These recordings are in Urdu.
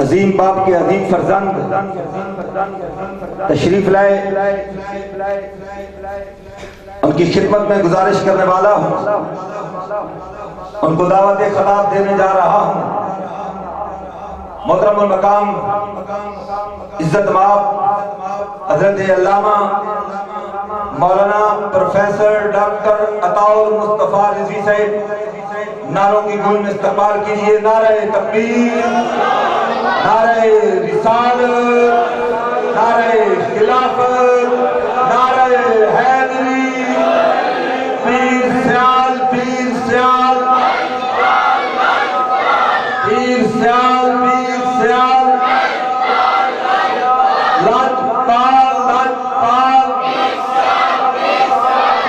عظیم باپ کے عظیم فرزند تشریف لائے، ان کی خدمت میں گزارش کرنے والا ہوں، ان کو دعوت خطاب دینے جا رہا ہوں۔ محترم المقام عزت مآب حضرت علامہ مولانا پروفیسر ڈاکٹر عطاء المصطفیٰ رضوی صاحب، نعروں کی گونج میں استقبال کیجئے۔ نعرہ تکبیر، نعرہ رسالت، نعرہ خلافت، نعرہ حیدری، پیر سیال، پیر سیال، پیر سیال، پیر سیال، لاجپال، لاجپال،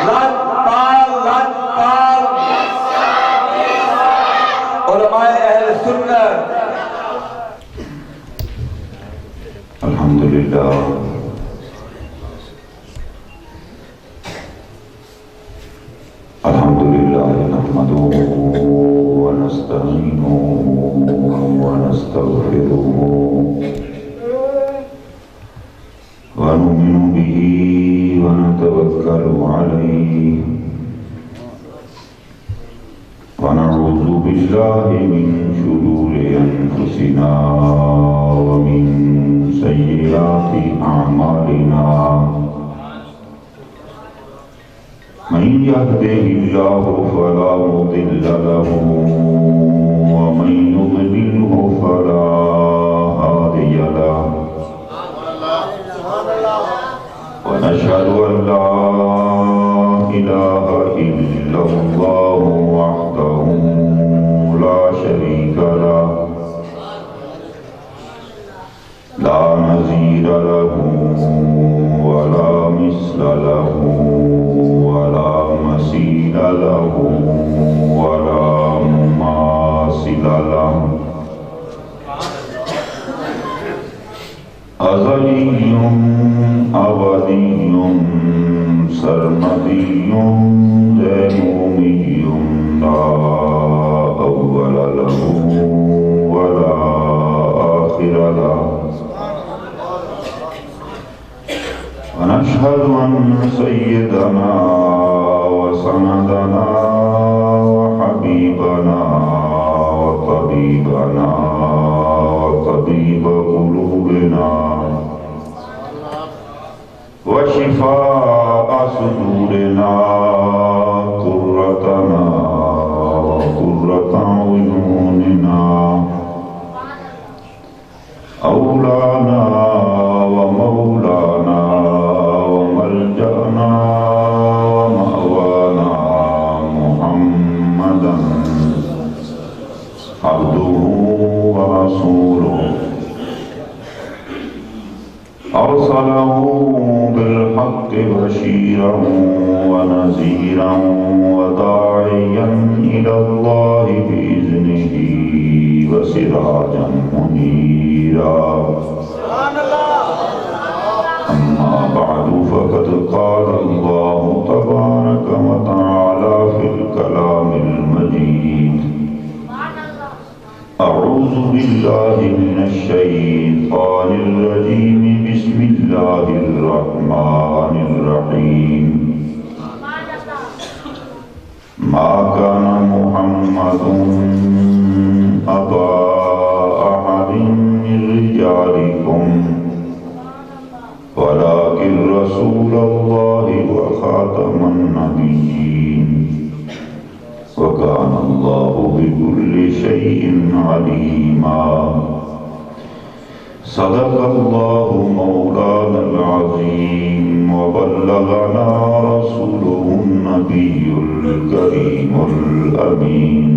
لاجپال، لاجپال، علماء اہل سنت۔ الحمدللہ الحمدللہ نحمده ونستعینه ونستغفره ونؤمن به ونتوکل علیہ ونعوذ باللہ من شرور انفسنا ومن سیئات اعمالنا، من يهده الله فلا مضل له ومن يضلله فلا هادي له، ونشهد أن لا إله إلا الله وحده لا شريك له، لا نظير له ولا مثل له ولا مثيل له ولا مماثل له، أزلي أبدي سرمدي دائمي، لا أول له ولا آخر له، ونشهد أن سيدنا وسندنا وحبيبنا وطبيبنا وطبيب قلوبنا وشفاء صدورنا قرتنا وقرة عيوننا أولانا ومولانا وملجأنا ومأوانا محمدا عبده ورسوله، أرسله بالحق بشيرا ونذيرا وداعيا إلى الله بإذنه وسراجا منيرا، أما بعد فقد قال الله تبارك وتعالى في الكلام المجيد: أعوذ بالله من الشيطان الرجيم، بسم الله الرحمن الرحيم، ما كان محمد أبا أحد من رجالكم ولكن رسول الله وخاتم النبيين، وكان الله بكل شيء عليما، صدق الله مولانا العظيم، وبلغنا رسوله النبي الكريم الأمين،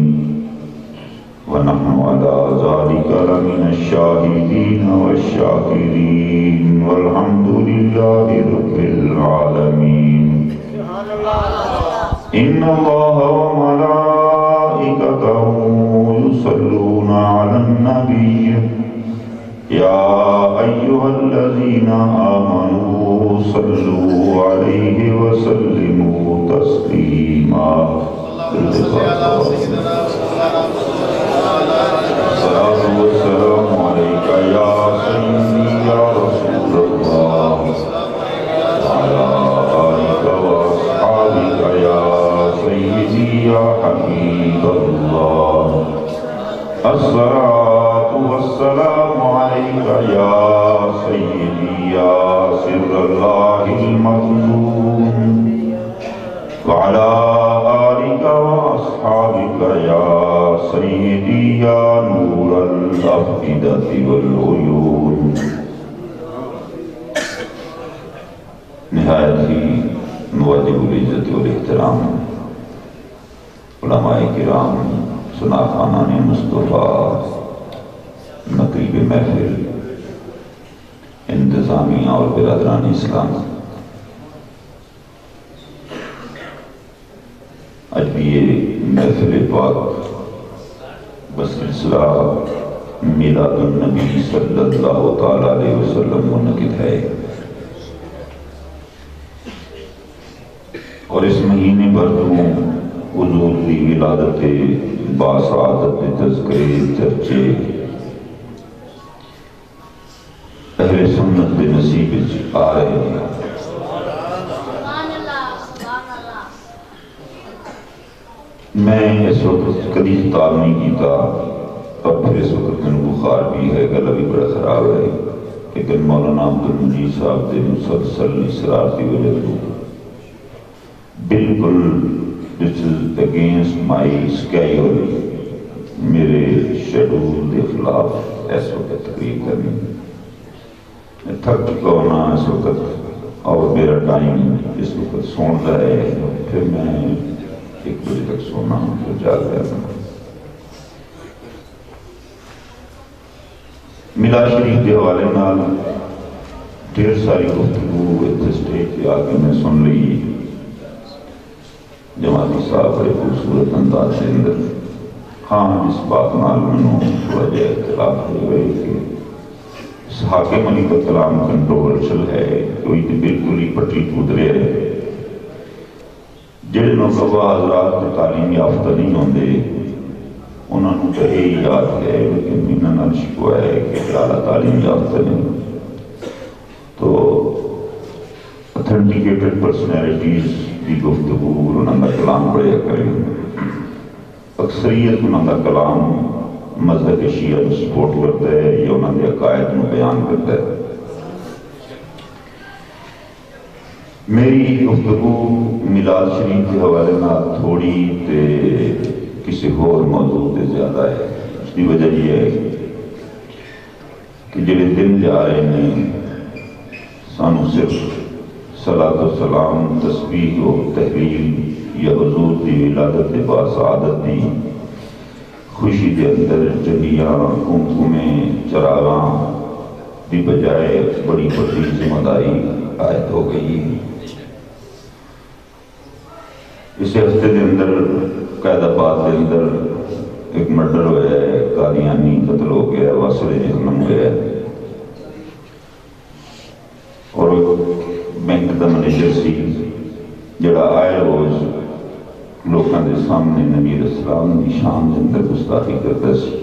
ونحن على ذلك لمن الشاهدين والشاكرين، والحمد لله رب العالمين۔ إن الله وملائكته يصلون على النبي، يا أيها الذين آمنوا صلوا عليه وسلموا تسليما۔ الصلاة والسلام عليك العقیدۃ والعیون، نہایت ہی مواجب العزت والاحترام علماء کرام، سناخانان مصطفیٰ، نقیب محفل، انتظامیہ اور برادران اسلام، آج بھی یہ محفل پاک بسلسلہ میلاد النبی صلی اللہ تعالیٰ علیہ وسلم منعقد ہے، اور اس مہینے بھر تو حضور کی ولادت باسعادت تذکرے چرچے اہل سنت کے نصیب آ رہے ہیں۔ میں اس وقت کبھی خطاب نہیں کیتا، اور پھر اس وقت میں بخار بھی ہے، گلا بھی بڑا خراب ہے، لیکن مولانا عبدالمجید صاحب کے مسلسل اصرار کی وجہ سے بالکل دس از اگینسٹ مائی اسکیڈول، میرے شیڈول کے خلاف اس وقت تقریر کرنی، میں تھک چکا ہونا اس وقت، اور میرا ٹائم اس وقت سون کا ہے، پھر میں 1 بجے تک سونا، پھر جاگ رہا۔ میلاد شریف کے حوالے نال ڈھیر ساری گفتگو اتنے اسٹیج پہ آ کے میں سن لی، جماعتی صاحب بڑے خوبصورت انداز کے اندر، ہاں اس بات نال منوں تھوڑا جہا اختلاف ہوئے کہ اس حاکم علی کا کلام کنٹروورشل ہے، کوئی تو بالکل ہی پٹری کود رہے ہے، جڑے نوکبہ حضرات کے تعلیم یافتہ نہیں ہوندے انہوں نے تو یہ یاد ہے، لیکن مینا نال شکوہ ہے کہ اعلیٰ تعلیم یافتہ نہیں، تو اتھینٹیکیٹڈ پرسنالٹیز کی گفتگو انہوں کا کلام پڑھیا کریں، اکثریت انہوں کا کلام مذہب شیعہ کو سپورٹ کرتا ہے یا انہوں کے عقائد کو بیان کرتا ہے۔ میری گفتگو میلاد شریف کے حوالے نہ تھوڑی تے کسی اور موضوع تے زیادہ ہے، اس کی وجہ یہ ہے کہ جڑے دن جا رہے ہیں سانو صرف صلاۃ و سلام، تسبیح و تحلیل یا حضور کی ولادت باسعادت دی خوشی دے اندر جلیاں کمکمیں چراغاں دی بجائے بڑی بڑی ذمہ داری عائد ہو گئی۔ اس ہفتے کے اندر قائد آباد کے اندر ایک مرڈر ہوا ہے، قادیانی قتل ہو گیا، واصل جہنم ہوا ہے، اور بینک کا منیجر سی جڑا آئے روز لوگوں کے سامنے نبی علیہ السلام کی شان کے اندر گستاخی کرتا سی۔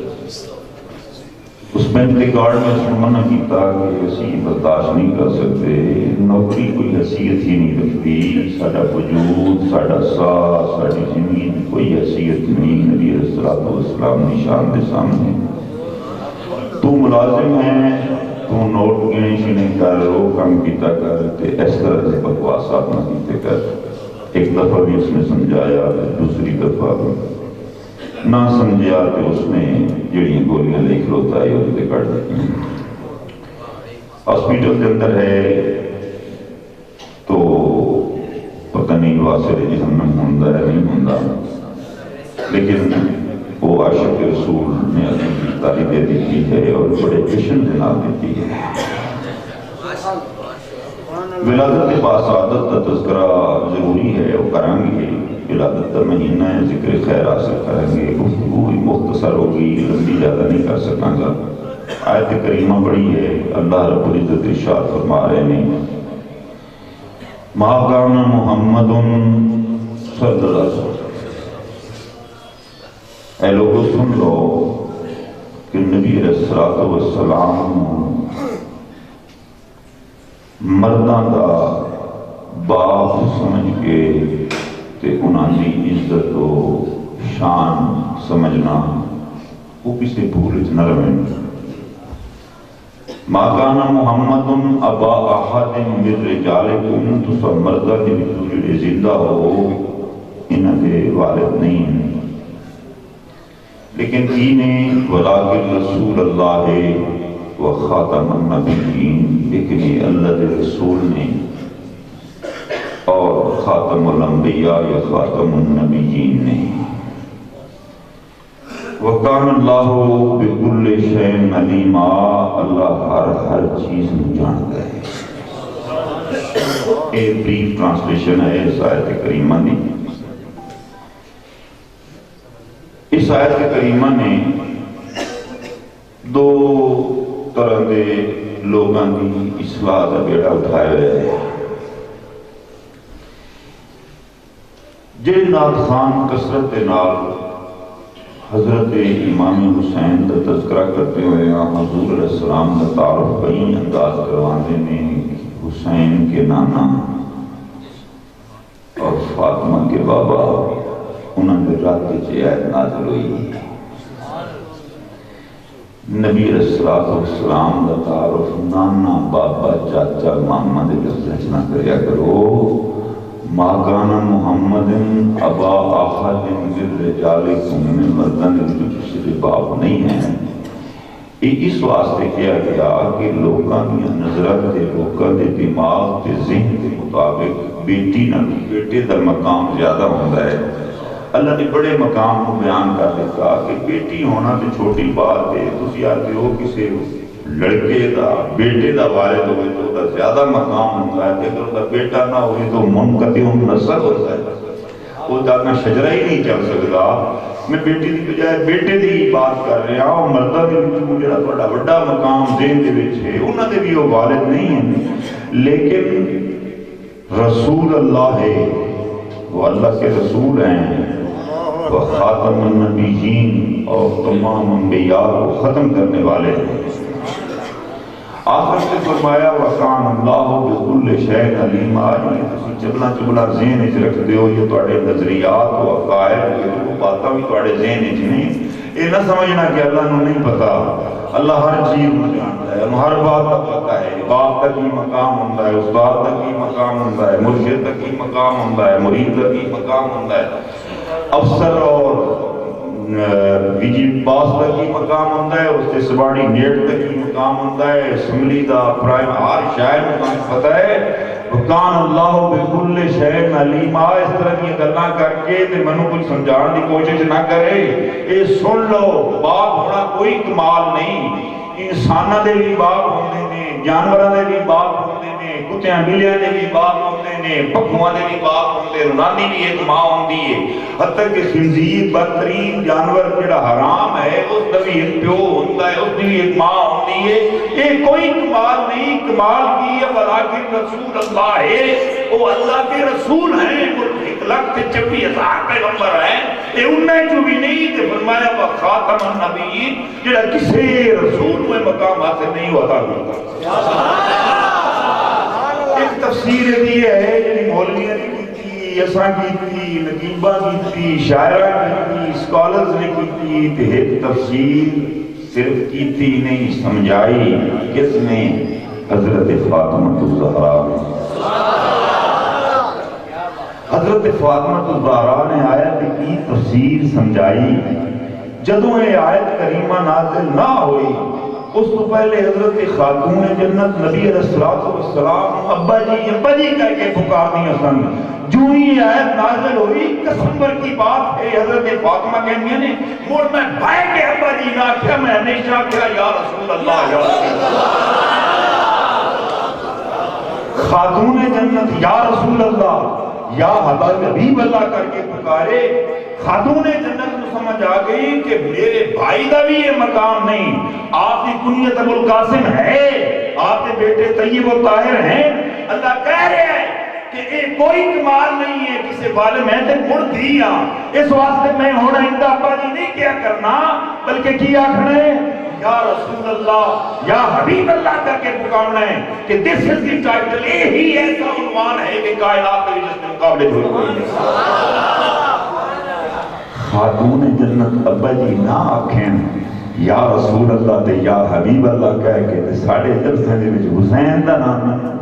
اس بینک کے گارڈ نے اس کو منع کیتا کہ اسی برداشت نہیں کر سکتے، نوکری کوئی حیثیت ہی نہیں رکھتی، سارا وجود، سارا ساہ، ساری زندگی کوئی حیثیت نہیں نبی علیہ السلام کی شان کے سامنے۔ تو ملازم ہے، تو نوٹ گنے شنے کر، وہ کام کیتا کر، تے اس طرح سے بکواسات نہ کیتے کر۔ ایک دفعہ بھی اس نے سمجھایا، دوسری دفعہ بھی نہ سمجھا کہ اس نے جڑی گولیاں لے کھلوتا ہے وہ تے کٹ دیتی۔ ہاسپیٹل کے اندر ہے تو پتہ نہیں واصل جہنم ہوندا ہے نہیں ہوندا، لیکن وہ عاشق رسول نے اپنی تعلیم دے دیتی ہے اور بڑے جشن کے نام دیتی ہے۔ ولادت باسعادت کا تذکرہ ضروری ہے، وہ کریں گے، ولادت کا مہینہ ہے، ذکر خیر حاصل کریں گے، گفتگو مختصر ہوگی، لمبی زیادہ نہیں کر سکاں گا۔ آیت کریمہ بڑی ہے، اللہ رب العزت ارشاد فرما رہے ہیں ما کان محمد صلی اللہ علیہ وسلم، اے لوگوں سن لو کہ نبی علیہ السلام مرداں دا باپ سمجھ کے تے انہاں دی عزت و شان سمجھنا وہ کسی بھول نہ رہیں۔ ما کان محمد ابا احد من رجالکم، تسا مردہ دی جڑے زندہ ہو انہاں دے والد نہیں، لیکن ولیکن رسول اللہ و خاتم النبیین، لیکن یہ اللہ کے رسول نے اور خاتم الانبیاء یا خاتم النبیین نے۔ وَقَانَ اللَّهُ بِكُلِّ شَيْءٍ عَلِيمًا، اللہ ہر چیز میں جانتا ہے۔ ایک بریف ٹرانسلیشن ہے اس آیت کریمہ نے۔ اس آیت کریمہ نے دو طرح کے لوگوں کی اصلاح کا بیڑا اٹھایا ہے۔ جن نات خان کثرت کے نال حضرت امام حسین کا تذکرہ کرتے ہوئے حضور علیہ السلام کا تعارف کئی انداز کروانے نے، حسین کے نانا اور فاطمہ کے بابا، انہوں نے رات کی آیت نازل ہوئی۔ نبی علیہ السلام کا تعارف نانا بابا چاچا ماما دے لفظ نہ کریا کرو۔ ما کان محمد ابا احد من رجالکم، مردان جو کسی کے باپ نہیں ہیں۔ یہ اس واسطے کیا گیا کہ لوگوں کی نظرت کے لوگوں کے دماغ کے ذہن کے مطابق بیٹی نہ بیٹے کا مقام زیادہ ہوتا ہے۔ اللہ نے بڑے مقام کو بیان کر دیتا کہ بیٹی ہونا تو چھوٹی بات ہے، تسی آتے ہو کسی لڑکے دا بیٹے دا والد ہوئے تو دا زیادہ مقام ہوتا ہے، کہ اگر دا بیٹا نہ ہوئے تو منقطع نسل ہوتا ہے، وہ دا شجرہ ہی نہیں چل سکتا۔ میں بیٹی دی بجائے بیٹے دی بات کر رہا ہوں، مردہ دی مجھے تھوڑا بڑا مقام ذہن دے وچ ہے، انہاں دے بھی وہ والد نہیں ہیں، لیکن رسول اللہ ہے، وہ اللہ کے رسول ہیں، وہ خاتم النبیین اور تمام انبیاء کو ختم کرنے والے ہیں۔ آخر سے فرمایا وَقَانَ اللَّهُ بِكُلِّ شَيْءٍ عَلِيمًا، یہ تسی چبلا چبلا ذہن وچ رکھ دیو، یہ تواڈے نظریات و عقائد یہ باتاں بھی تواڈے ذہن وچ نہیں، یہ نہ سمجھنا کہ اللہ نو نہیں پتا۔ اللہ ہر چیز کو جانتا ہے، ہر بات کا پتہ ہے۔ باپ تک ہی مقام ہوتا ہے، استاد تک ہی مقام ہوتا ہے، مرشد تک ہی مقام ہوتا ہے، مرید تک ہی مقام ہوتا ہے، افسر اور ویجی باس تک ہی مقام ہوتا ہے، اس کے سبارڈی نیٹ تک ہی مقام ہوتا ہے، اسمبلی دا پرائم ہر شاید مقام پتہ ہے۔ وَقَانَ اللَّهُ بِكُلِّ شَيْءٍ عَلِيمًا، اس طرح کی گلاں کر کے تے منو کچھ سمجھان دی کوشش نہ کرے۔ اے سن لو، باپ ہونا کوئی کمال نہیں، انسانہ دے بھی باپ ہوندے نے، جانورہ دے بھی باپ ہوندے نے، کتیاں بلیاں دے بھی باپ ہوندے نے، پکھواں دے بھی باپ ہوندے، رنانی بھی ایک ماں ہوندی ہے، حتیٰ کہ خنزیر بدترین جانور جڑا حرام ہے اس دا بھی ایک پیو ہوتا ہے، اس دی بھی ایک ماں ہوندی ہے۔ یہ کوئی کمال نہیں، کمال کی ہے ولیکن رسول اللہ ہے، وہ اللہ کے رسول ہیں، وہ 1,26,000 پیغمبر ہیں، یہ انہیں جو بھی نہیں تھے۔ فرمایا وَخَاتَمَ النَّبِيِّينَ، جڑا کسی رسول میں مقام حاصل نہیں ہوتا۔ ایک تفسیر دی ہے یعنی مولویاں نے کی، اساں کی، نقیبہ کی، شاعرہ کی، اسکالرز نے کی، تے ایک تفسیر صرف کی نہیں سمجھائی کس نے؟ حضرت فاطمہ الزہرا نے۔ حضرت فاطمہ الزہرا نے آیت کی تفسیر سمجھائی۔ جدوں یہ آیت کریمہ نازل نہ ہوئی اس تو پہلے حضرت خاتون جنت نبی علیہ السلام ابا جی کہہ کے پکارنی سن۔ جو ہی آیت نازل ہوئی، قسم پر کی بات ہے، حضرت فاطمہ کہنی نے مڑ میں بھائی کے ابا جی نہ کیا، میں ہمیشہ کیا یا رسول اللہ یا رسول اللہ۔ خاتون جنت یا رسول اللہ یا حبیب اللہ کر کے پکارے۔ خاتون جنت کو سمجھ آ گئی کہ میرے بھائی دا بھی یہ مقام نہیں، آپ کی کنیت ابو القاسم ہے، آپ کے بیٹے طیب و طاہر ہیں۔ اللہ کہہ رہے ہیں کہ یہ کوئی کمال نہیں ہے کسی والے میں تے مڑ دیا، اس واسطے میں ہونا اندہ ابا جی نہیں کیا کرنا، بلکہ کیا کرنے یا رسول اللہ یا حبیب اللہ کر کے پکارنا ہے کہ دس از دی ٹائٹل۔ یہی ایسا عنوان ہے کہ کائنات میں جس کے مقابلے جو کوئی نہیں۔ خاتون جنت ابا جی نہ آکھیں یا رسول اللہ تے یا حبیب اللہ کہہ کے تے ساڑھے جلسے دے وچ حسین دا نام ہے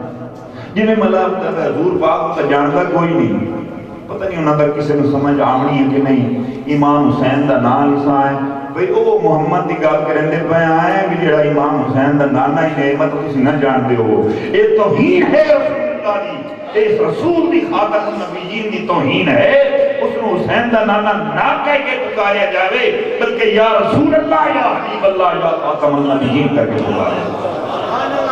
جنہیں ملاب کرتا ہے حضور پاک کا جانتا کوئی نہیں، پتہ نہیں انہوں تک کسی نے سمجھ آمنی ہے کہ نہیں۔ امام حسین دا نام ایسا ہے، بھئی او محمد دی گل کرن دے پے آئے بھی جڑا امام حسین دا نانا ہی ہے مطلب تسی نہ جانتے ہو یہ توہین ہے رسول اللہ دی اس رسول دی خاتم النبیین دی توہین ہے اس نے حسین دا نانا نہ کہہ کے پکاریا جاوے بلکہ یا رسول اللہ یا حبیب اللہ یا خاتم النبیین کہہ کے پکاریا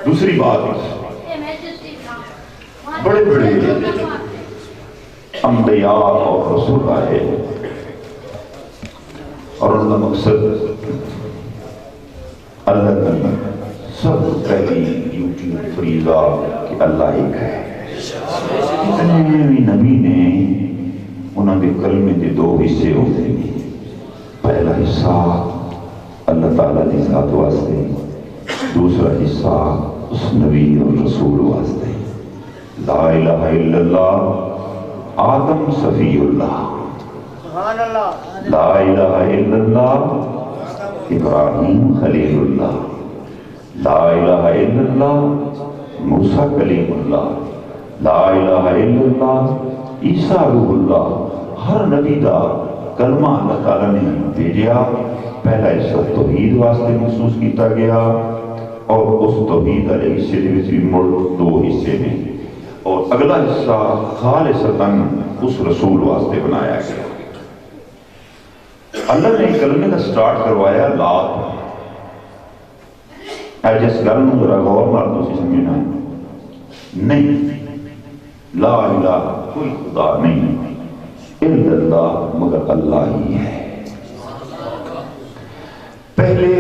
دوسری بات بڑے بڑے انبیاء اور رسول آئے اور ان کا مقصد اللہ کی سب پہلی ڈیوٹی فریضہ کہ اللہ ایک ہے اتنے بھی نبی نے انہوں نے کلمے کے دو حصے ہوتے ہیں پہلا حصہ اللہ تعالیٰ کی ذات واسطے دوسرا حصہ اس نبی اور رسول واسطے لا الہ الا اللہ آدم صفی اللہ لا الہ الا اللہ ابراہیم خلیل اللہ لا الہ الا اللہ موسیٰ کلیم اللہ لا الہ الا اللہ عیسیٰ روح اللہ ہر نبی دا کلمہ اللہ تعالیٰ نے بھیجیا پہلا حصہ توحید واسطے محسوس کیتا گیا اور اس توحید علیہ حصے دے بھی مڑ دو حصے میں اور اگلا حصہ خالصتاً اس رسول واسطے بنایا گیا اللہ نے کلمے کا سٹارٹ کروایا لات اے جس گل نوں ذرا غور نال تسی سمجھنا نہیں لا الہ کوئی خدا نہیں الا اللہ مگر اللہ ہی ہے پہلے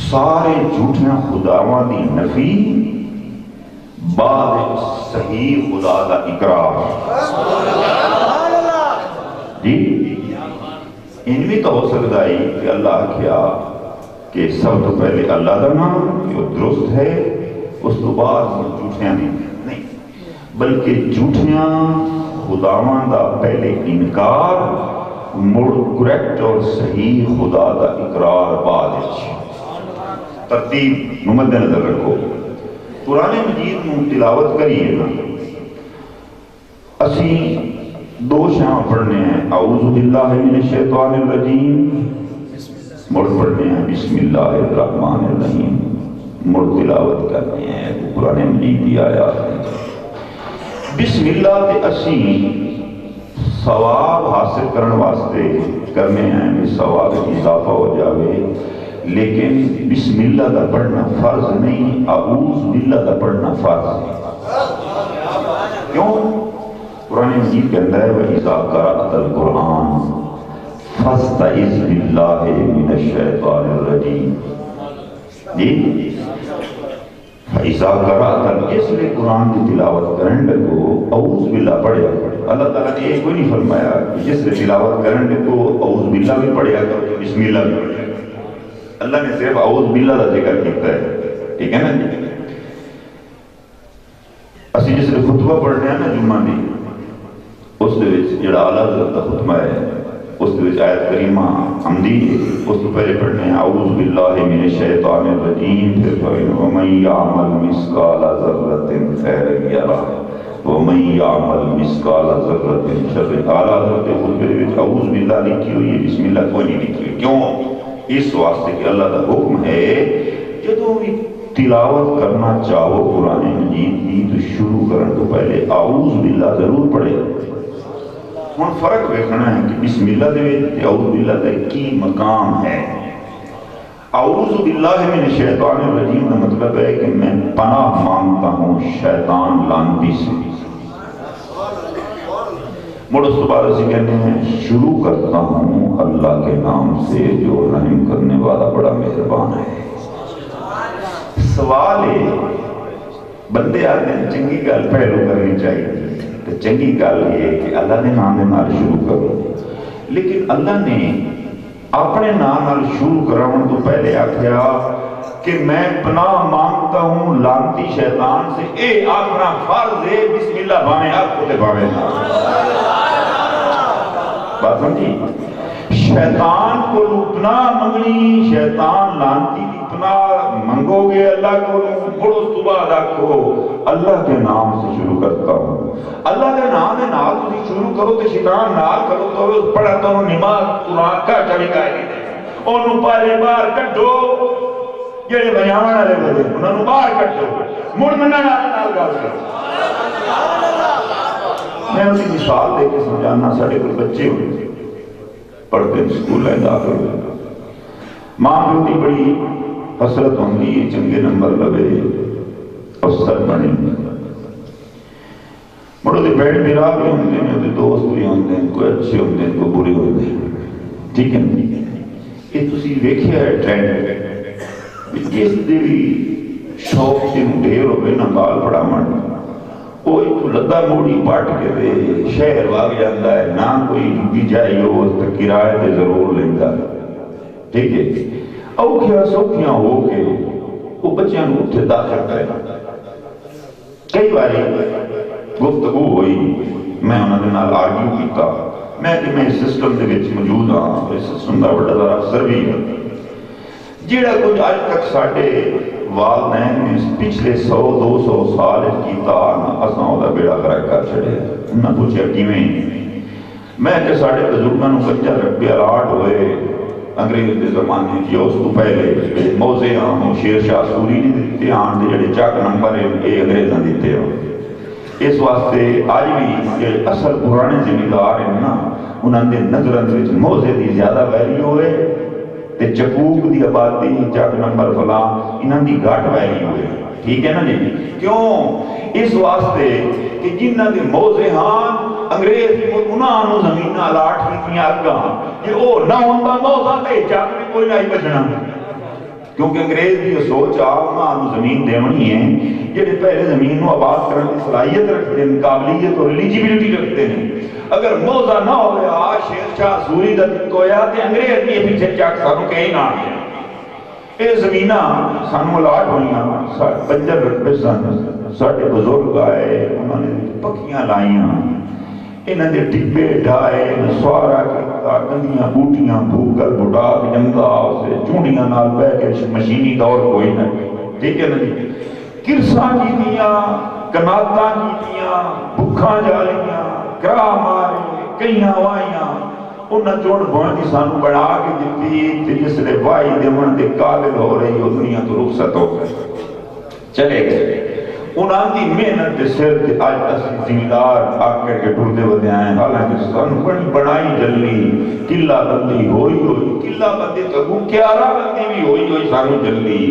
سارے جھوٹیاں خداواں دی نفی بعد صحیح خدا دا اقرار جی ان بھی تو ہو سکتا ہے کہ اللہ کیا کہ سب تو پہلے اللہ دا نام جو درست ہے اس تو بعد جھوٹیاں نہیں بلکہ جھوٹیاں خداواں دا پہلے انکار مڑ کریکٹ اور صحیح خدا دا اقرار بعد ترتیب مد نظر رکھو قرآن مجید میں تلاوت کریے نا اسی دو شاہ پڑھنے ہیں اعوذ باللہ من الشیطان الرجیم مڑ پڑھنے ہیں بسم اللہ الرحمن الرحیم مڑ تلاوت کرنے ہیں قرآن مجید کی آیات بسم اللہ تے اسی ثواب حاصل کرنے واسطے کرنے ہیں کہ ثواب اضافہ ہو جاوے لیکن بسم اللہ دا پڑھنا فرض نہیں اعوذ باللہ دا پڑھنا فرض کیوں قرآن مجید کے اندر ہے وَإِذَا قَرَأْتَ الْقُرْآنَ فَاسْتَعِذْ بِاللَّهِ مِنَ الشَّيْطَانِ الرَّجِيمِ جی فَإِذَا قَرَأْتَ اس لئے قرآن کی تلاوت کرنے لگو اعوذ باللہ پڑھے اللہ تعالیٰ نے یہ کوئی نہیں فرمایا جس لئے تلاوت کرنے لگو اعوذ باللہ بھی پڑھے کرو بسم اللہ بھی پڑھے اللہ نے صرف اعوذ باللہ دا ذکر کیتا ہے ٹھیک ہے نا جی اسی جس لئے خطبہ پڑھنے ہیں نا جمعہ دی اس دے وچ جڑا اعلیٰ حضرت دا خطبہ ہے اس دے وچ آیت کریمہ حمدی اس تو پہلے پڑھنے ہیں اعوذ باللہ من الشیطان الرجیم پھر پڑھنے وَمَن يَعْمَلْ مِثْقَالَ ذَرَّةٍ خَيْرًا يَرَهُ وَمَن يَعْمَلْ مِثْقَالَ ذَرَّةٍ شَرًّا اعلیٰ حضرت خطبے وچ اعوذ باللہ لکھی ہوئی ہے بسم اللہ کوئی نہیں لکھی ہوئی کیوں اس واسطے کہ اللہ کا حکم ہے جدوں بھی تلاوت کرنا چاہو قرآن مجید کی تو شروع کرنے تو پہلے اعوذ باللہ ضرور پڑھے ہن فرق دیکھنا ہے کہ بسم اللہ دے وچ اعوذ باللہ دا کی مقام ہے اعوذ باللہ من الشیطان الرجیم کا مطلب ہے کہ میں پناہ مانگتا ہوں شیطان لعنتی سے مڑ اس بعد اسی کہتے ہیں شروع کرتا ہوں اللہ کے نام سے جو رحم کرنے والا بڑا مہربان ہے سوال ہے بندے آتے ہیں چنگی گل پہلو کرنی چاہیے تو چنگی گل یہ کہ اللہ نے نام نال شروع کرو لیکن اللہ نے اپنے نام نال شروع کراؤں تو پہلے آکھیا کہ میں پناہ مانگتا ہوں لعنتی شیطان سے اے آخنا فرض ہے بسم اللہ بانے آپ کو بانے بات سمجھی شیطان کو پناہ منگنی شیطان لعنتی کی پناہ منگو گے اللہ کو بڑو صبح رکھو اللہ کے نام سے شروع کرتا ہوں اللہ کے نام دے نال تسی شروع کرو تے شیطان نال کرو تو پڑھا تو نماز قرآن کا چڑی گائے نہیں انہوں پہلے باہر کٹو جڑے بیان والے بندے انہوں باہر کٹو مڑ مننا نال گل کرو میں اسی مثال دے کے سمجھانا ساڈے کول بچے ہوئے پڑھتے ہیں سکول ہے داخل ہوئے ماں پیو دی بڑی حسرت ہوندی ہے چنگے نمبر لوے افسر بنے مڑو دے بیٹھ میرا بھی ہوندے ہیں دے دوست بھی ہوندے ہیں کوئی اچھے ہوندے ہیں کوئی برے ہوندے ہیں ٹھیک ہے یہ تسی دیکھیا ہے ٹرینڈ جس دے بھی شوق سے ڈھیر ہوئے نہ بال پڑا من وہ ایک لدہ موڑی پاٹ کے دے شہر واگ جاندہ ہے نہ کوئی بھی جائے ہو اس تک کرایہ دے ضرور لیندہ ٹھیک ہے اوکھیا سوکھیاں ہو کے وہ بچیاں کو اتھے داخل کرے کئی باری گفتگو ہوئی میں انہوں نے نال آرگیو کیتا میں کہ میں اس سسٹم دے وچ موجود ہاں اس سسٹم دا بڑا ذرا اثر بھی ہے جیڑا کچھ آج تک ساڈے والدین نے پچھلے 100-200 سال کیتا اساں اودا بیڑا غرق کر چھڑے انہاں پوچھیا کیویں میں کہ ساڈے بزرگاں نوں کچا رقبے الاٹ ہوئے انگریز دے زمانے جو اس تو پہلے موزے آن شیر شاہ سوری نے دیتے آن دے جڑے چاک نمبر اے انگریزاں دیتے ہو اس واسطے آج بھی اصل پرانے زمیندار ہیں نا انہوں نے نظر اندر موزے دی زیادہ ویلیو ہوئے تے چکوک دی آبادی چاک نمبر فلاں انہوں دی گھٹ ویلیو ہوئے ٹھیک ہے نا جی کیوں اس واسطے کہ جنہاں دے موزے ہاں انگریز انہاں نو زمینہ الاٹ کیتیاں اگاں کہ او نہ ہوندا موزہ تے چاک بھی کوئی نہیں بچنا کیونکہ انگریز بھی سوچ انہاں نو زمین دیونی ہے جڑے پہلے زمین نو آباد کرنے کی صلاحیت رکھتے ہیں قابلیت اور ایلیجیبلٹی رکھتے ہیں اگر موزہ نہ ہویا شیر شاہ سوری دا کویا تے انگریز بھی پیچھے چاک سانو کہیں نہ آنے اے زمینہ سانو الاٹ ہوئیاں بنجر رقبے سن ساڑھے بزرگ آئے انہوں نے پکیاں لائیاں انہوں نے ٹپے ڈھائے سوارا کیتا گندیاں بوٹیاں بھوکل بڑھا جمدہ اسے چونڈیاں نال بے کے مشینی دور کوئی نہ ٹھیک ہے نا جی کرساں کی دیاں کناتاں کی دیاں بھکھاں جالیاں گراہ مارے کئیاں وائیاں انہاں چوڑ بوئیں دی سانو بڑھا کے دیتی تے جس لے وائی دیمن دے قابل ہو رہی ہو دنیا تو رخصت ہو گئے چلے گئے انہاں دی محنت دے سر تے آج اسی زمیندار آگ کر کے ٹردے ودے آئیں حالانکہ سانو بڑی بڑائی جلی قلعہ بندی ہوئی قلعہ بندی تو کیارہ بندی بھی ہوئی سانو جلی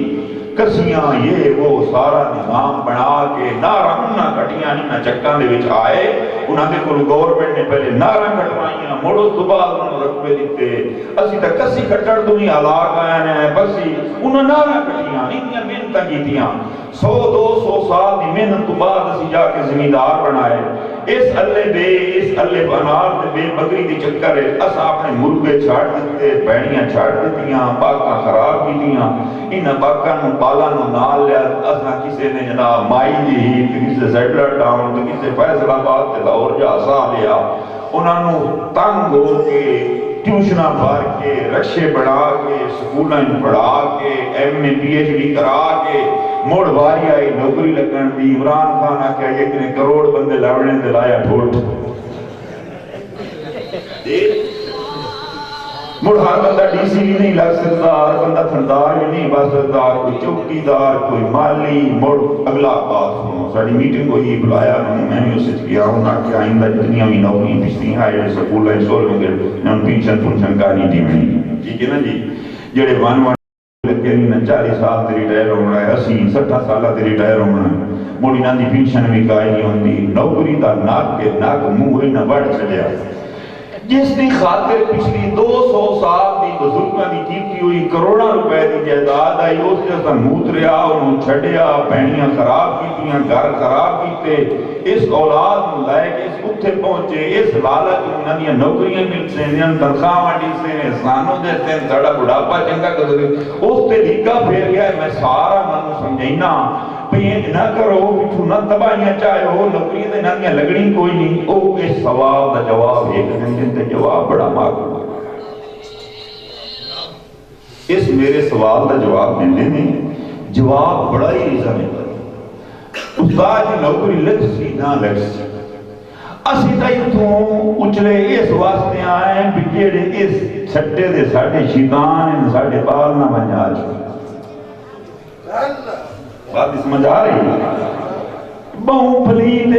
کسیاں یہ وہ سارا نظام بنا کے نارا نہ کٹیاں نہ چکاں دے وچ آئے انہاں دے کول گورنمنٹ نے پہلے نارا کٹوائیاں موڑو تو بعد انہوں رقبے دیتے اسی تک کسی کٹڑ تو نہیں ہلاک آیا نے بسی انہوں نارا کٹیاں اتنی محنتاں کیتیاں 100-200 سال دی محنت تو بعد اسی جا کے زمیندار بنائے اس اللہ بنار دے بے بکری دی چکر ہے اسا اپنے مرغے چھاڑ دیتے بینیاں چھاڑ دیتیاں باغاں خراب کیتیاں انہاں باغاں نوں پالا نوں نال لیا اسا کسے نے جناب مائی دی کسے سیٹلر ٹاؤن تے کسے فیصل آباد تے لاہور جا سا لیا انہاں نوں تنگ ہو کے ٹیوشناں بھر کے رکشے بڑھا کے سکولاں پڑھا کے ایم اے پی ایچ ڈی کرا کے موڑ واری آئی نوکری لگن دی عمران خان آکھیا یہ کروڑ بندے لاوڑنے دے لایا ٹھوٹ مڑ ہر بندہ ڈی سی بھی نہیں لگ سکتا ہر بندہ تھندار بھی نہیں بس سکتا کوئی چوکیدار کوئی مالی مڑ اگلا بات سنو ساڑی میٹنگ کو ہی بلایا میں نے اسے کیا ہوں کہ آئندہ جتنیاں بھی نوکری پچھتی ہیں آئے سکول ہے سول میں گئے پینشن پنشن کا نہیں دی میں ٹھیک ہے نا جی جڑے وان لگے نہیں 40 سال تے ریٹائر ہونا ہے 80-60 سال تے ریٹائر ہونا ہے موڑی نہ دی پینشن بھی کائی نہیں ہوندی نوکری دا ناک کے ناک منہ ہی نہ بڑھ چلیا جس دی خاطر پچھلی 200 سال دی بزرگاں دی کیتی ہوئی کروڑا روپے دی جائیداد آئی اس جیسا موت رہا انہوں چھڑیا بہنیاں خراب کیتیاں گھر خراب کیتے اس اولاد میں لائے کہ اس اتھے پہنچے اس لالچ انہوں نے نوکریاں ملتے ہیں انہوں تنخواہ مانڈی سے احسانوں دیتے ہیں سڑا بڑھاپا چنگا کرتے ہیں اس تے لکھا پھیر گیا ہے میں سارا منو سمجھائینا پینج نہ کرو بچھو نہ تباہیاں چاہے ہو نوکری دے نہ لگنی کوئی نہیں او اس سوال دا جواب ایک دن تے جواب بڑا معقول اس میرے سوال دا جواب دینے میں جواب بڑا ہی رضا ہے استاد نوکری لگ سی نہ لگ سی اسی تا اتوں اچلے اس واسطے آئے بھی جیڑے اس چھٹے دے ساڑھے شیطان ہیں ساڑھے بال نہ بن جا چکے بات سمجھ آ رہی ہے بہوں پلید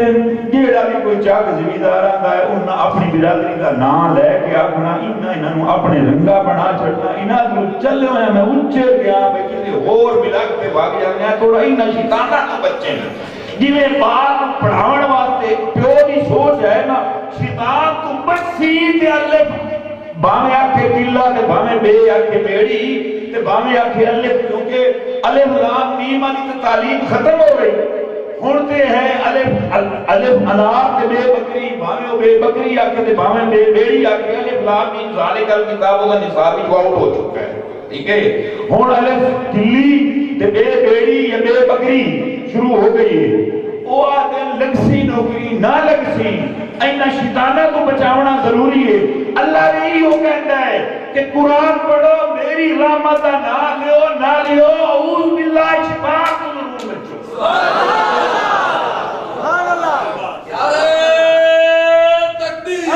جیڑا بھی کوئی چاک زمیندار آندا ہے انہاں اپنی برادری کا نام لے کے آکھنا انہاں اپنے رنگا بنا چھڑنا انہاں جو چلے ہوئے میں اچھے گیا بھئی کسی اور ملک پہ بھاگ جانے ہیں تھوڑا انہاں شیطانہ تو بچے ہیں جی میں بات پڑھاون واسطے پیو دی سوچ ہے نا شیطان تو بچی تے الف باویں آکھے قلعہ تے باویں بے آکھے بیڑی تے باویں آکھے الف کیونکہ الف لام میم والی تے تعلیم ختم ہو گئی ہوتے ہیں الف انار تے بے بکری باویں بے بکری آکھے تے باویں بے بیڑی آکھے الف لام میم ذالک الکتاب کا نصاب ہی آؤٹ ہو چکا ہے ٹھیک ہے ہن الف دلی تے بے بیڑی یا بے بکری شروع ہو گئی ہے او آدھے لگسی نوکری نہ لگسی اینا شیطانہ کو بچاونا ضروری ہے اللہ نے ہی ہو کہتا ہے کہ قرآن پڑھو میری رحمت نہ لیو اعوذ باللہ شفاق ضرور بچو سبحان اللہ تکبیر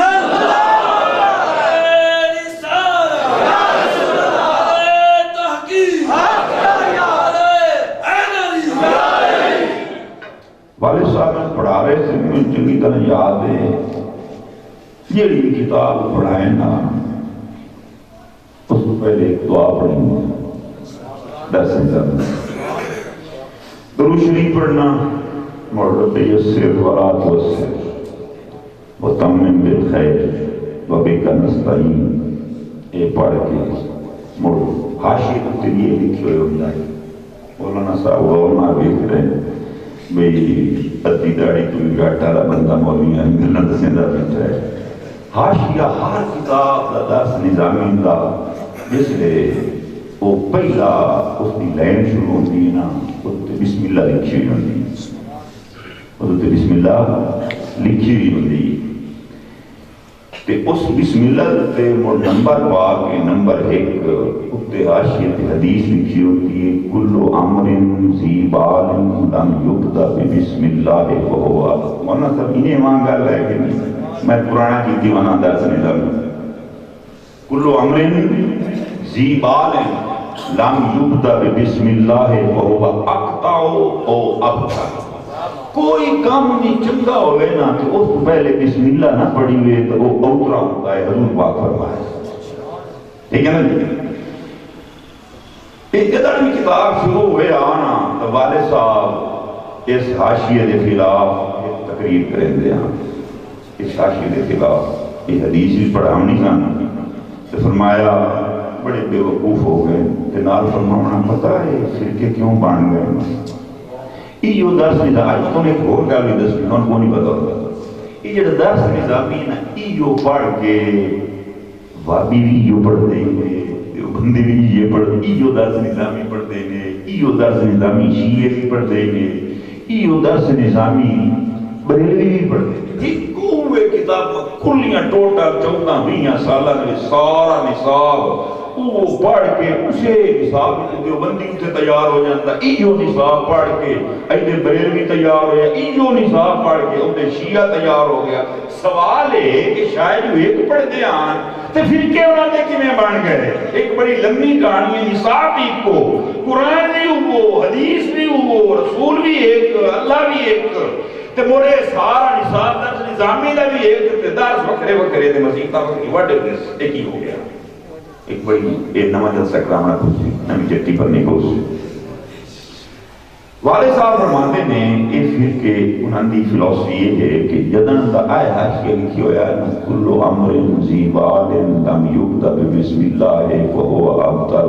والد صاحب میں پڑھا رہے تھے مجھے چنگی طرح یاد ہے یہ کتاب پڑھائے نا اس کو پہلے ایک دعا پڑھیں درس کرنا درود شریف پڑھنا رب یسر ولا تعسر وتمم بالخیر وبک نستعین اے پڑھ کے مڑ حاشیے تے یہ لکھے ہوئے ہوتا ہے مولانا صاحب اور نہ دیکھ رہے ہیں بھئی ادھی داڑھی کوئی گاٹا رہا بندہ مولوی ہے ملنا دسیندہ بیٹھا ہے حاشیہ ہر کتاب دا درس نظامی دا جس لئے وہ پہلا اس کی لائن شروع ہوتی ہے نا اس تے بسم اللہ لکھی ہوئی ہوتی ہے اس تے بسم اللہ لکھی ہوئی ہوتی ہے تے اس بسم اللہ تے نمبر پاک کے نمبر 1 اتے حاشیہ تے حدیث لکھی ہوتی ہے کل امر ذی بال لم یبدا بسم اللہ وہو مولانا صاحب انہیں وہاں گل ہے کہ نہیں میں پرانا کی دیوانہ درس نہیں لگا کل امر ذی بال لم یبدا بسم اللہ وہو اقطع او ابتر کوئی کام نہیں چنگا ہوئے نا کہ اس کو پہلے بسم اللہ نہ پڑھی ہوئے تو وہ اوترا ہوتا ہے حضور پاک فرمائے ٹھیک ہے نا جی ایک جدر بھی کتاب شروع ہوئے آنا تو والد صاحب اس حاشیے دے خلاف ایک تقریر کریں دے ہاں اس حاشیے دے خلاف یہ حدیث بھی پڑھا ہم نہیں کہاں تو فرمایا بڑے بے وقوف ہو گئے کہ نال فرمانا پتہ ہے فرقے کیوں بان گئے یہ درس نظام آج تو نے ایک اور گل بھی دس کون کو نہیں پتا ہوتا یہ جڑا درس نظامی ہے نا یہ پڑھ کے وابی بھی یہ پڑھ دیں گے دیوبندی بھی یہ پڑھ یہ درس نظامی پڑھ دیں گے یہ درس نظامی شیعہ بھی پڑھ دیں گے یہ درس نظامی بریلوی بھی پڑھ دیں گے ایک کوئے کتاب کلیاں ٹوٹل 14-20 سالہ میں سارا نصاب وہ پڑھ کے اسے نصاب دیوبندی اسے تیار ہو جاتا ایو نصاب پڑھ کے ایدے بریلوی تیار ہو گیا ایو نصاب پڑھ کے انہیں شیعہ تیار ہو گیا سوال ہے کہ شاید وہ ایک پڑھ دے آن تو پھر کیا انہوں نے کمیں بن گئے ایک بڑی لمبی کہانی ہے نصاب ایک کو قرآن بھی ہو حدیث بھی ہو رسول بھی ایک اللہ بھی ایک تے موڑے سارا نصاب درس نظامی دا بھی ایک درس وکرے وکرے دے مسیح تا وکری واٹ از ایک ہی ہو گیا ایک بڑی ایک نمہ جلسہ کرامہ کھوسی نمی چٹی پر نہیں کھوسی والد صاحب فرماتے نے اس فرقے انہوں دی فلسفی یہ ہے کہ جدن دا آئے حاشیہ لکھی ہویا ہے کل امر ذی بال لم یبدا بسم اللہ وہو ابتر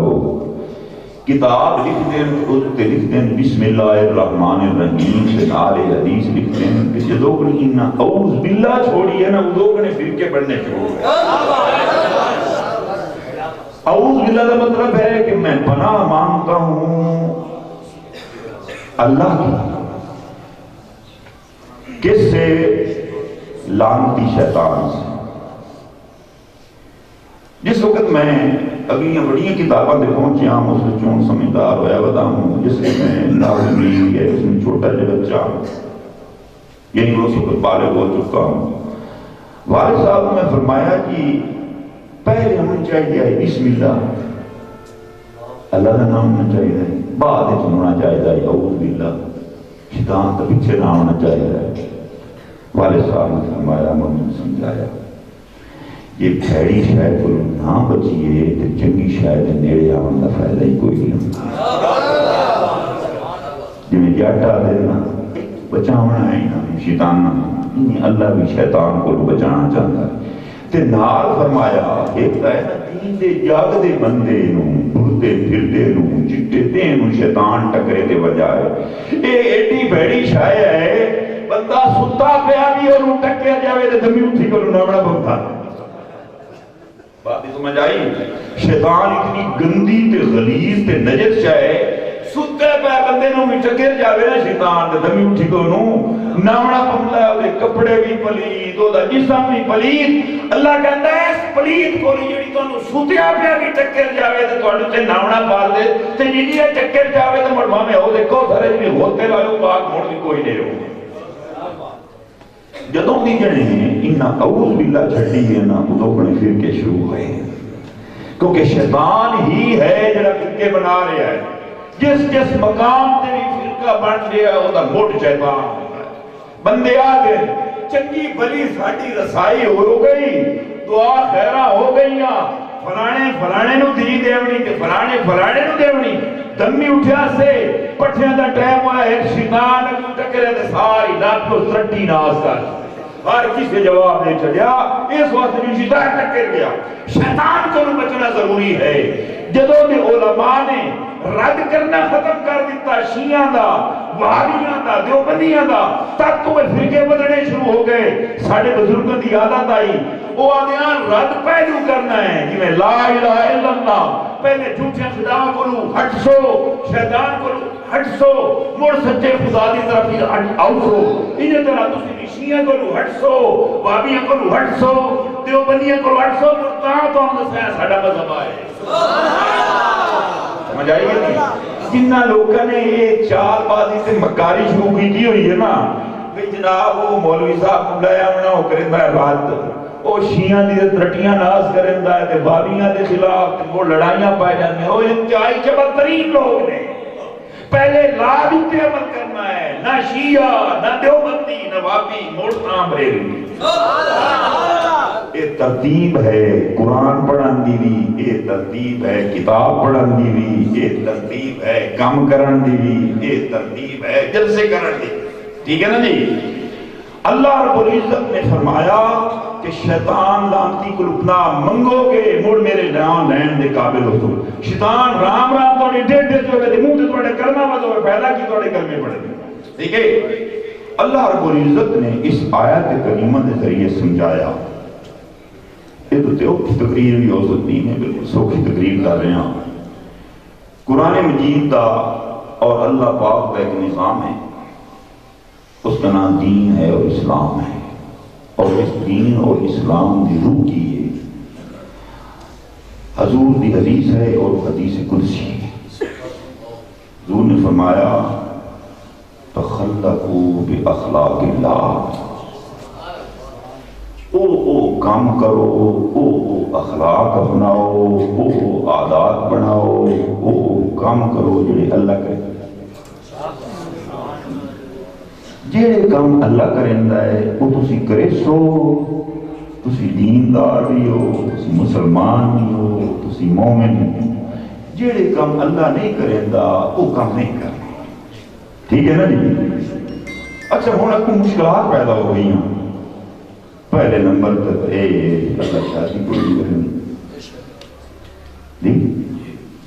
کتاب لکھ دیں اس تے لکھ دیں بسم اللہ الرحمن الرحیم سے نال حدیث لکھ دیں کہ جدو کنی انہا اعوذ باللہ چھوڑی ہے نا وہ دو کنے فرقے پڑھنے شروع ہوئے اعوذ باللہ کا مطلب ہے کہ میں پناہ مانگتا ہوں اللہ کی کس سے لعنتی شیطان سے جس وقت میں اگلیاں بڑیاں کتاباں دے پہنچے ہم اس میں چون سمجھدار ہویا بدا ہوں جس میں ناظمی ہے اس میں چھوٹا جو بچہ یعنی وہ اس وقت بالغ ہو چکا ہوں والد صاحب نے فرمایا کہ پہلے ہمیں چاہیے بسم اللہ، اللہ کا نام ہونا چاہیے، بعد ہونا چاہیے اعوذ باللہ، شیطان تو پیچھے نہ ہونا چاہیے۔ والد صاحب نے فرمایا، مجھے سمجھایا یہ بھیڑی شاید کو نہ بچیے تو چنگی شاید نیڑے آن کا فائدہ ہی کوئی نہیں جی میں جاٹا دینا بچاؤنا ہے نا شیطان نہ، اللہ بھی شیطان کو بچانا چاہتا ہے۔ تے نال فرمایا ایک ہے نا دین دے جاگ دے بندے نو بھرتے پھرتے نو چٹے تے نو شیطان ٹکرے تے وجائے، اے ایڈی بھیڑی شاید ہے بندہ ستا پیا بھی اور ٹکر جاوے تے دمی اٹھی کو نامڑا بمتا۔ بات سمجھ آئی؟ شیطان اتنی گندی تے غلیظ تے نجس چاہے ستے پہ بندے نو بھی ٹکر جاوے نا شیطان تے دمی اٹھی کو نامڑا بمتا ہے، وہ کپڑے بھی پلید، وہ جسم بھی پلید۔ اللہ کہتا ہے اس پلید کو جڑی تانوں ستیا پیا بھی ٹکر جاوے تے تواڈے تے نامڑا پار دے تے جڑی ٹکر جاوے تے مڑ میں او دیکھو سارے بھی ہوتے لایو پاک مڑ بھی کوئی نہیں رہو۔ جدوں دی جنے انہاں اعوذ باللہ چھڑی ہے نا ادوں بنے فرقے شروع ہوئے، کیونکہ شیطان ہی ہے جڑا فرقے بنا رہا ہے۔ جس مقام تے بھی فرقہ بن رہا ہے وہ موٹ شیطان ہے۔ بندے آ گئے چنگی بلی ساڈی رسائی ہو گئی، دعا خیراں ہو گئیاں، فلانے نو دی دیونی تے فلانے نو دیونی، دمی اٹھیا سے پٹھیاں دا ٹائم ہوا ہے، شیطان کو ٹکرے تے ساری رات کو سرٹی ناز کر ہر کسی جواب دے چڑیا، اس وقت بھی شیطان ٹکر گیا۔ شیطان کو بچنا ضروری ہے۔ جدوں دے علماء نے رد کرنا ختم کر دیتا شیعہ دا، وہابیاں دا، دیوبندیاں دا، تب تو فرقے بدلنے شروع ہو گئے۔ ساڈے بزرگوں دی عادت آئی وہ آدیاں رد پہلو کرنا ہے، جی میں لا الہ الا اللہ، پہلے جھوٹے خدا کو ہٹ سو، شیطان کو ہٹ سو، مڑ سچے خدا دی طرف آؤ سو، انہیں طرح تسی شیعہ کو ہٹ سو، وہابیاں کو ہٹ سو، دیوبندیاں کو ہٹ سو، تاں تو ہم دسیا ساڈا مذہب ہے۔ سمجھ آئی گئی؟ جنہ لوگوں نے یہ چال بازی سے مکاری شروع کی ہوئی ہے نا، کہ جناب وہ مولوی صاحب بلایا ہونا وہ کرندہ ہے رات، وہ شیعہ دی ترٹیاں ناز کرندہ ہے، بابیاں دے خلاف وہ لڑائیاں پائے جاتے ہیں، وہ انتہائی جبترین لوگ نے۔ پہلے لا دیتے عمل کرنا ہے، نہ شیعہ، نہ دیوبندی، نہ وہابی، موڑ عام رہے گی۔ یہ ترتیب ہے قرآن پڑھن دی بھی، یہ ترتیب ہے کتاب پڑھن دی بھی، یہ ترتیب ہے کام کرن دی بھی، یہ ترتیب ہے جلسے کرن دی۔ ٹھیک ہے نا جی؟ اللہ رب العزت نے فرمایا کہ شیطان لانتی کو اپنا منگو گے مڑ میرے نام لین دے قابل ہو تو شیطان رام رام توڑے ڈیڑھ ڈیڑھ جو گئے منہ تے توڑے کلمہ بدو پیدا کی توڑے کلمے پڑھے دے۔ ٹھیک ہے؟ اللہ رب العزت نے اس آیت کریمہ کے ذریعے سمجھایا۔ یہ تو اوکھی تقریر بھی ہو سکتی ہے، بالکل سوکھی تقریر کر رہے ہیں۔ قرآن مجید دا اور اللہ پاک کا ایک نظام ہے، اس کا نام دین ہے اور اسلام ہے، اور اس دین اور اسلام دی روح کی ہے، حضور دی حدیث ہے اور حدیث قدسی ہے۔ حضور نے فرمایا تخلقوا باخلاق اللہ، او کام کرو، او اخلاق اپناؤ، او عادات بناؤ، او کام کرو جڑے اللہ کرے۔ جیڑے کام اللہ کریندا ہے وہ تسی کرے سو، تسی دیندار بھی ہو، تسی مسلمان بھی ہو، تسی مومن بھی ہو۔ جیڑے کام اللہ نہیں کریندا وہ کام نہیں کرنا۔ ٹھیک ہے نا جی؟ اچھا ہن کوئی مشکلات پیدا ہو گئی ہیں۔ پہلے نمبر تک اللہ شادی کوئی نہیں کرنی،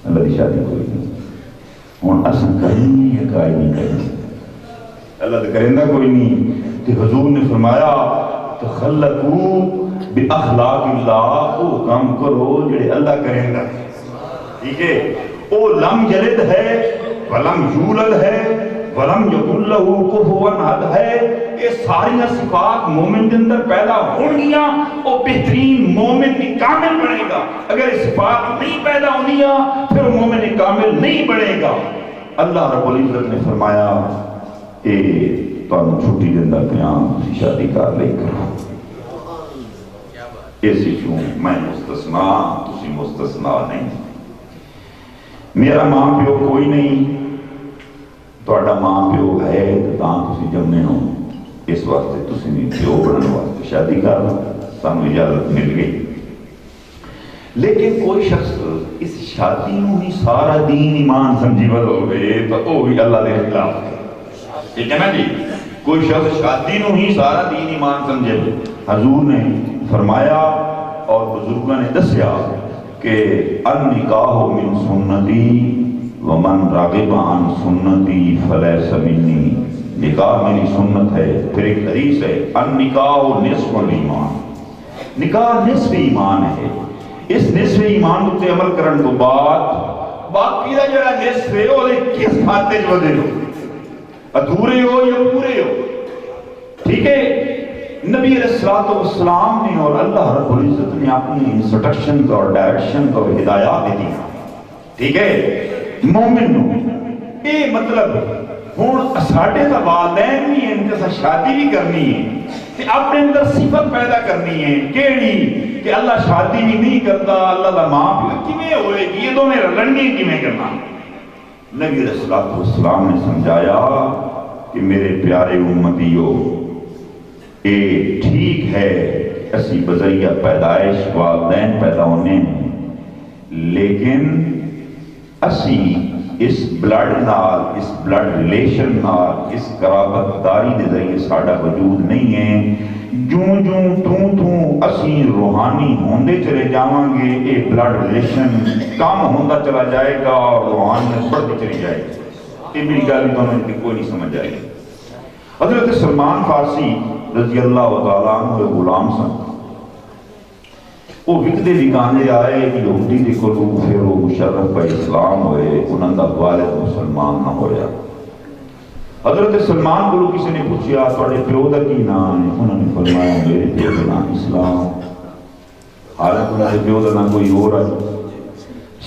اللہ کی شادی کوئی نہیں، ہن اصل کرنی ہے کائی نہیں کرنی، اللہ تو کرندہ کوئی نہیں۔ کہ حضور نے فرمایا تخلقوا باخلاق اللہ، وہ کام کرو جڑے اللہ کرندہ ہے۔ ٹھیک ہے؟ وہ لم یلد ہے ولم یولد ہے ولم یکن لہ کفوا احد ہے، یہ ساری صفات مومن کے اندر پیدا ہونگیاں، وہ بہترین مومن کامل بنے گا۔ اگر یہ صفات نہیں پیدا ہونگیاں پھر مومن کامل نہیں بنے گا۔ اللہ رب العزت نے فرمایا اے تانوں چھٹی دیندا پیاں، شادی کر لے کرو۔ اسی چوں میں مستثنا تسی مستثنا نہیں. میرا ماں پیو کوئی نہیں، تہاڈا ماں پیو ہے تاں تسی جمنے ہو، اس واسطے تسی نہیں پیو بننے واسطے شادی کرنا سانو اجازت مل گئی. لیکن کوئی شخص اس شادی نو ہی سارا دین ایمان سمجھی ود ہوئے تو وہ بھی اللہ دے خلاف ہے. ٹھیک ہے نا جی؟ کوئی شخص شادی نو ہی سارا دین ایمان سمجھے. حضور نے فرمایا اور بزرگوں نے دسیا کہ النکاح من سنتی ومن راغب عن سنتی فلیس منی. نکاح میری سنت ہے. پھر ایک حدیث ہے النکاح نصف الایمان، نکاح نصف ایمان ہے. اس نصف ایمان تے عمل کرن تو بعد باقی دا جڑا نصف ہے وہ کس کھاتے چ ودے ہو، ادھورے ہو یا پورے ہو. ٹھیک ہے؟ نبی علیہ الصلوۃ والسلام نے اور اللہ رب العزت نے اپنی انسٹرکشن اور ڈائریکشن اور ہدایات دی. ٹھیک ہے؟ مومن نو اے مطلب ہن ساڈے دا والدین بھی ان کے ساتھ شادی بھی کرنی ہے تے اپنے اندر صفت پیدا کرنی ہے کیڑی کہ اللہ شادی بھی نہیں کرتا، اللہ دا ماں پیو کیویں ہوئے گی، یہ دونوں رلن گے کیویں کرنا. نبی علیہ الصلوۃ والسلام نے سمجھایا کہ میرے پیارے امتیو اے ٹھیک ہے اسی بذریعہ پیدائش والدین پیدا ہونے لیکن اسی اس بلڈ نال، اس بلڈ ریلیشن نال، اس قرابت داری دے ذریعے ساڈا وجود نہیں ہے. جوں توں اسی روحانی ہوندے چلے جاواں گے اے بلڈ ریلیشن کم ہوندا چلا جائے گا اور روحانیت بڑھتی چلی جائے گی. یہ میری گل دونوں کی کوئی نہیں سمجھ آئے گی. حضرت سلمان فارسی رضی اللہ تعالیٰ عنہ غلام سن، وہ وکدے وکانے آئے یہودی دے کولوں، پھر وہ مشرف پہ اسلام ہوئے، انہاں دا والد مسلمان نہ ہویا. حضرت سلمان کو کسی نے پوچھا تھوڑے پیو دا کی نام ہے؟ انہوں نے فرمایا میرے پیو دا نام اسلام. حالانکہ انہوں نے پیو دا نام کوئی اور ہے،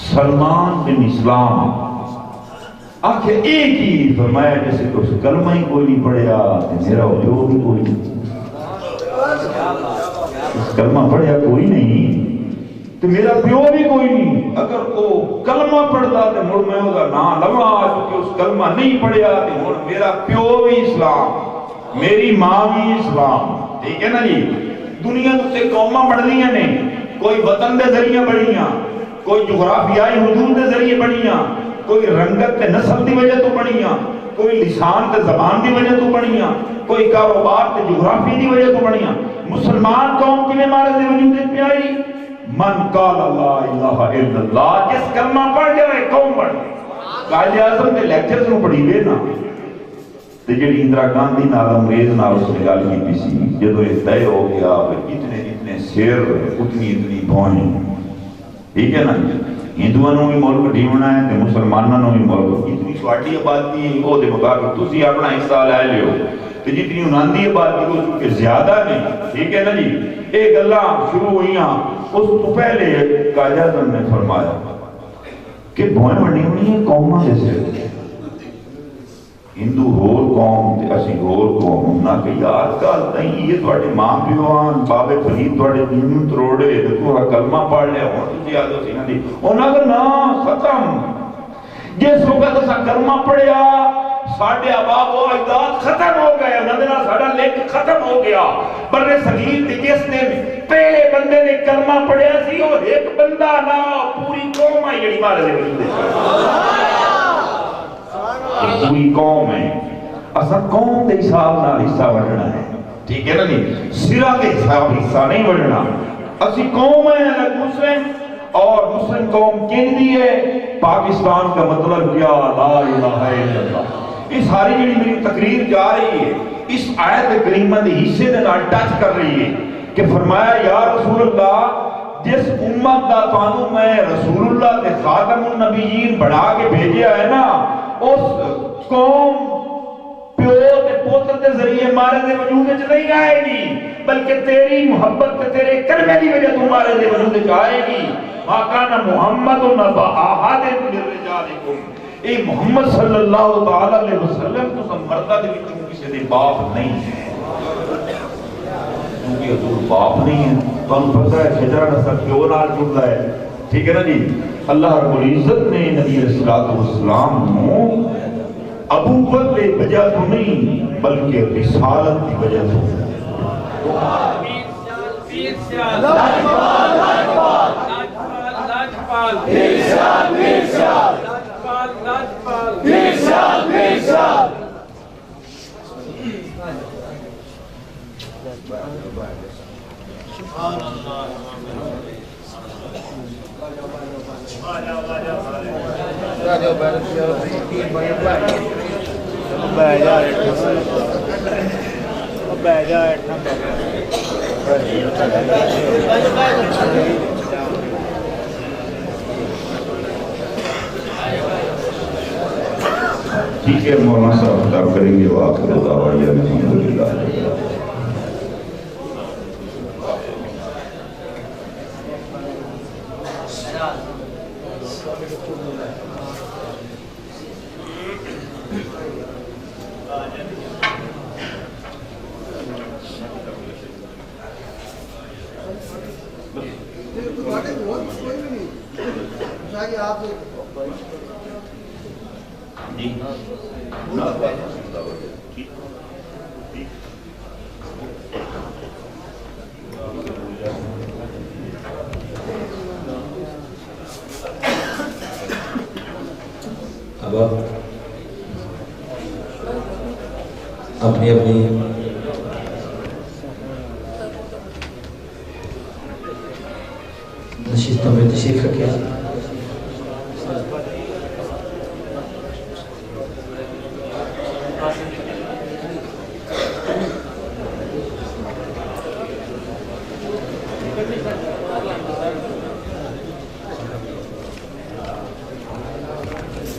سلمان بن اسلام. آخر ایک ہی فرمایا جیسے تو کلمہ ہی کوئی نہیں پڑھیا میرا پیو بھی کوئی نہیں، کلمہ پڑھیا کوئی نہیں تو میرا پیو بھی کوئی نہیں. اگر وہ کلمہ پڑھتا تو مڑ میں ہوگا نام لوا چکے اس کلمہ نہیں پڑھیا تو مڑ میرا پیو بھی اسلام، میری ماں بھی اسلام. ٹھیک ہے نا جی؟ دنیا سے قوماں بڑھنیاں نے، کوئی وطن دے ذریعے بڑھیاں، کوئی جغرافیائی حدود دے ذریعے بڑھیاں، کوئی رنگت تے نسل دی وجہ تو بڑھیاں، کوئی لسان تے زبان دی وجہ تو بڑھیاں، کوئی کاروبار تے جغرافی دی وجہ تو بڑھیاں. مسلمان قوم کی میں مارے دے وجود پہ آئی من قال لا الہ الا اللہ، جس کلمہ پڑھ جائے قوم بڑھ. قائد اعظم کے لیکچرز میں پڑھی ہوئے نا تے جڑی اندرا گاندھی نال انگریز نال اس نے گل کی سی جدوں یہ طے ہو گیا اتنے اتنے شیر اتنی اتنی بھوئیں. ٹھیک ہے نا؟ ہندوؤں نے بھی ملک ڈھیونا ہے تے مسلمانوں نے بھی ملک، اتنی سواڈی آبادی ہے وہ دے مطابق تسی اپنا حصہ لے لیو تے جتنی انہاں دی آبادی ہو چکے زیادہ نہیں. ٹھیک ہے نا جی؟ ایک گلاں شروع ہوئیاں. اس تو پہلے قائد اعظم نے فرمایا کہ بھوئیں بڑی ہونی ہے قوماں دے سے، ہندو ہور قوم تے اسی ہور قوم نہ کہ یار کل تئیں یہ تواڈے ماں پیوان بابے فرید تواڈے دین تروڑے تے تو کلمہ پڑھ لیا ہن تسی آدو سی نا انہاں دا نا ختم. جس وقت اسا کلمہ پڑھیا ساڈے آباء و اجداد ختم ہو گئے، انہاں دے نال ساڈا لنک ختم ہو گیا. برے صغیر تے جس دن پہلے بندے نے کلمہ پڑھیا سی اور ایک بندہ نہ پوری قوم آئی جڑی مارے دے وجود پوری قوم ہے. اسا قوم دے حساب نال حصہ وڈنا ہے. ٹھیک ہے نا جی؟ سرا دے حساب حصہ نہیں وڈنا. اسی قوم ہے الگ مسلم، اور مسلم قوم کن دی ہے؟ پاکستان کا مطلب کیا؟ لا الہ الا اللہ. اس ساری جڑی میری تقریر جا رہی ہے اس آیت کریمہ دے حصے دے نال ٹچ کر رہی ہے کہ فرمایا یا رسول اللہ جس امت دا تانوں میں رسول اللہ تے خاتم النبیین بڑھا کے بھیجیا ہے نا اس قوم پیو تے پوتر دے ذریعے مارے دے وجود وچ نہیں آئے گی بلکہ تیری محبت تے تیرے کلمے دی وجہ تو مارے دے وجود وچ آئے گی. ما کان محمد نبا احد من رجالکم، اے محمد صلی اللہ تعالی علیہ وسلم تو مردہ دے وچوں کسی دے باپ نہیں ہے. کیونکہ حضور باپ نہیں ہے، تو ہم پتہ ہے شجرہ نسل کیوں نال جڑتا ہے، ٹھیک ہے نا جی۔ اللہ رب العزت نے نبی علیہ السلام کو ابوبکر کی وجہ تو نہیں بلکہ رسالت کی وجہ تو ٹھیک ہے، مولانا صاحب خطاب کریں گے، وآخر دعوانا الحمدللہ۔ اب اپنی نشستوں میں تشریف رکھے۔